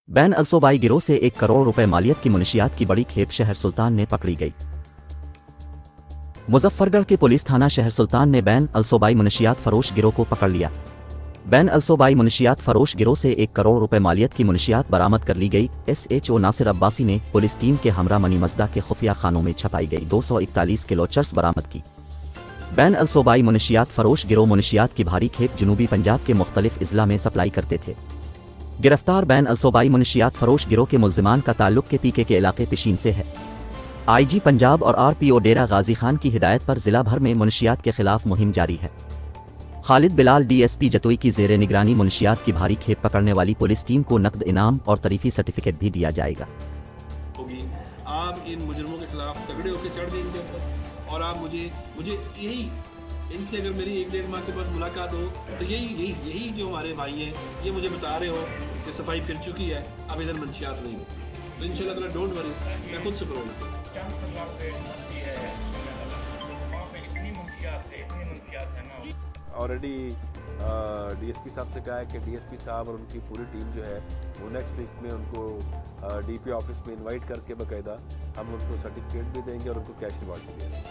Ban अलसोबाई गिरोह से 1 करोड़ रुपए मालियत की मुनशियात की बड़ी खेप शहर सुल्तान ने पकड़ी गई। मुजफ्फरगढ़ के पुलिस थाना शहर सुल्तान ने बैन अलसोबाई मुनशियात फरोश गिरोह को पकड़ लिया। बैन अलसोबाई मुनशियात फरोश गिरोह से 1 करोड़ रुपए मालियत की मुनशियात बरामद कर ली गई। SHO नासिर अब्बासी ने पुलिस टीम के हमरा मनी मजदा के खुफिया खानों में छपाई गई 241 किलो चर्स बरामद की। बैन अलसोबाई मुनशियात फरोश गिरोह मुनशियात की भारी खेप जनूबी पंजाब के मुख्तलिफ अजला में सप्लाई करते थे। गिरफ्तार बैन अलसोबाई मुनशियात फरोश गिरोह के मुल्जिमान का ताल्लुक के पीके के इलाके पिशीन से है। IG पंजाब और RPO डेरा गाजी खान की हिदायत पर जिला भर में मुनशियात के खिलाफ मुहिम जारी है। खालिद बिलाल DSP जतोई की ज़ेरे निगरानी मुनशियात की भारी खेप पकड़ने वाली पुलिस टीम को नकद इनाम और तरीफी सर्टिफिकेट भी दिया जाएगा। आप इन मुजरमों के खिलाफ तगड़े होकर चढ़ गए इनके ऊपर और आप मुझे यही इनसे अगर मेरी 1-1.5 माह के बाद मुलाकात हो तो यही जो हमारे भाई हैं ये मुझे बता रहे हो कि सफाई फिर चुकी है, अब इधर मंशियात नहीं हो। तो इंशाल्लाह डोंट वरी, मैं खुद से करूँगा। ऑलरेडी DSP साहब से कहा है कि DSP साहब और उनकी पूरी टीम जो है वो नेक्स्ट वीक में उनको DP ऑफिस में इनवाइट करके बाकायदा हम उनको सर्टिफिकेट भी देंगे और उनको कैश रिवार्ड भी देंगे।